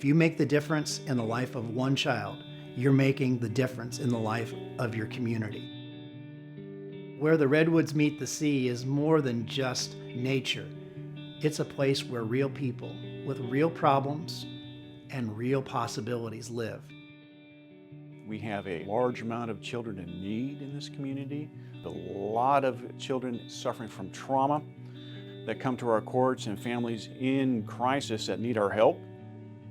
If you make the difference in the life of one child, you're making the difference in the life of your community. Where the redwoods meet the sea is more than just nature. It's a place where real people with real problems and real possibilities live. We have a large amount of children in need in this community, a lot of children suffering from trauma that come to our courts, and families in crisis that need our help.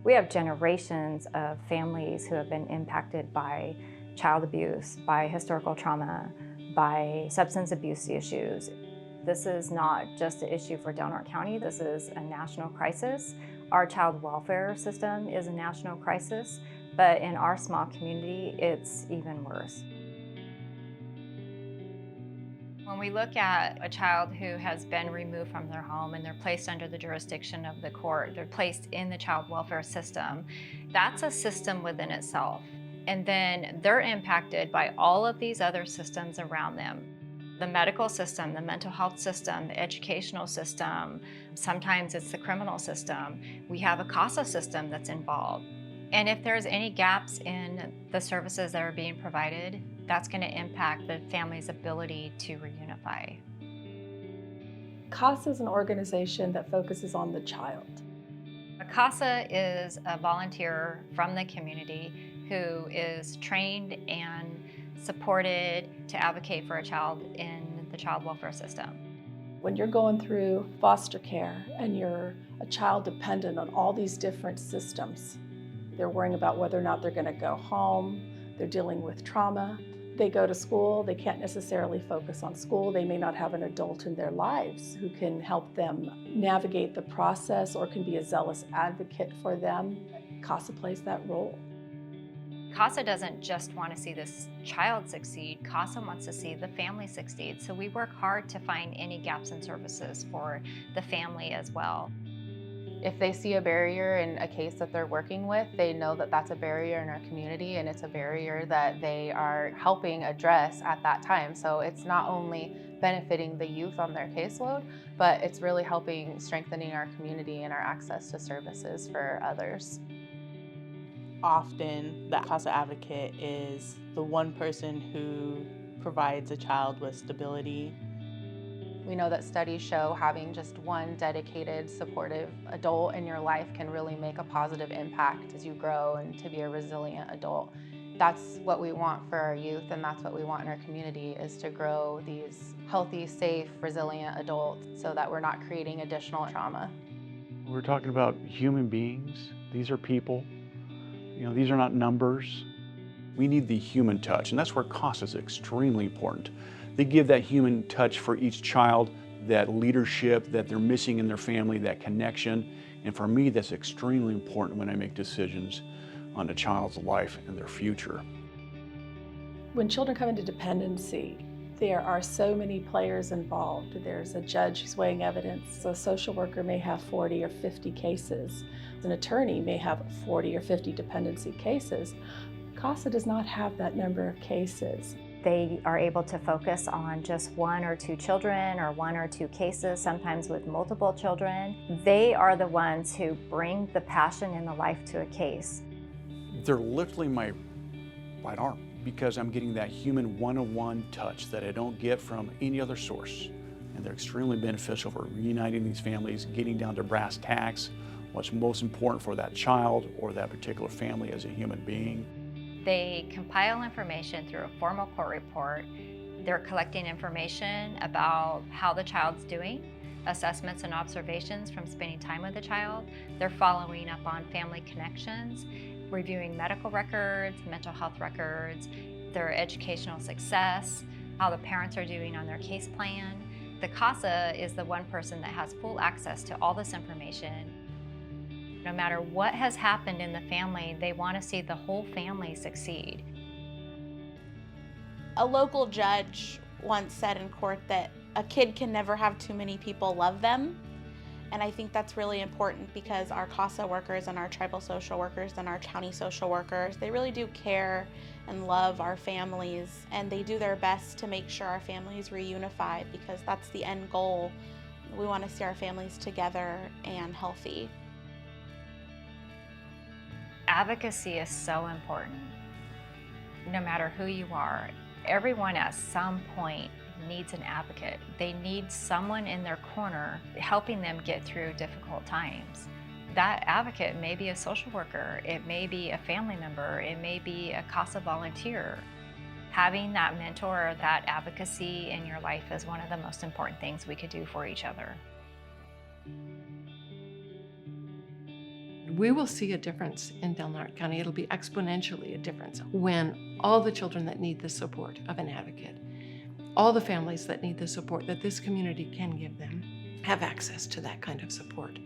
We have generations of families who have been impacted by child abuse, by historical trauma, by substance abuse issues. This is not just an issue for Del Norte County, this is a national crisis. Our child welfare system is a national crisis, but in our small community, it's even worse. When we look at a child who has been removed from their home and they're placed under the jurisdiction of the court, they're placed in the child welfare system, that's a system within itself. And then they're impacted by all of these other systems around them. The medical system, the mental health system, the educational system, sometimes it's the criminal system. We have a CASA system that's involved. And if there's any gaps in the services that are being provided, that's going to impact the family's ability to reunify. CASA is an organization that focuses on the child. A CASA is a volunteer from the community who is trained and supported to advocate for a child in the child welfare system. When you're going through foster care and you're a child dependent on all these different systems, they're worrying about whether or not they're going to go home, they're dealing with trauma. They go to school, they can't necessarily focus on school. They may not have an adult in their lives who can help them navigate the process or can be a zealous advocate for them. CASA plays that role. CASA doesn't just want to see this child succeed, CASA wants to see the family succeed. So we work hard to find any gaps in services for the family as well. If they see a barrier in a case that they're working with, they know that that's a barrier in our community and it's a barrier that they are helping address at that time. So it's not only benefiting the youth on their caseload, but it's really helping strengthening our community and our access to services for others. Often, the CASA advocate is the one person who provides a child with stability. We know that studies show having just one dedicated, supportive adult in your life can really make a positive impact as you grow and to be a resilient adult. That's what we want for our youth, and that's what we want in our community, is to grow these healthy, safe, resilient adults so that we're not creating additional trauma. We're talking about human beings. These are people. These are not numbers. We need the human touch, and that's where CASA is extremely important. They give that human touch for each child, that leadership that they're missing in their family, that connection. And for me, that's extremely important when I make decisions on a child's life and their future. When children come into dependency, there are so many players involved. There's a judge who's weighing evidence. A social worker may have 40 or 50 cases. An attorney may have 40 or 50 dependency cases. CASA does not have that number of cases. They are able to focus on just one or two children or one or two cases, sometimes with multiple children. They are the ones who bring the passion and the life to a case. They're literally my right arm because I'm getting that human one-on-one touch that I don't get from any other source. And they're extremely beneficial for reuniting these families, getting down to brass tacks, what's most important for that child or that particular family as a human being. They compile information through a formal court report. They're collecting information about how the child's doing, assessments and observations from spending time with the child. They're following up on family connections, reviewing medical records, mental health records, their educational success, how the parents are doing on their case plan. The CASA is the one person that has full access to all this information. No matter what has happened in the family, they want to see the whole family succeed. A local judge once said in court that a kid can never have too many people love them. And I think that's really important because our CASA workers and our tribal social workers and our county social workers, they really do care and love our families, and they do their best to make sure our families reunify because that's the end goal. We want to see our families together and healthy. Advocacy is so important. No matter who you are, everyone at some point needs an advocate. They need someone in their corner helping them get through difficult times. That advocate may be a social worker, it may be a family member, it may be a CASA volunteer. Having that mentor or that advocacy in your life is one of the most important things we could do for each other. We will see a difference in Del Norte County. It'll be exponentially a difference when all the children that need the support of an advocate, all the families that need the support that this community can give them, have access to that kind of support.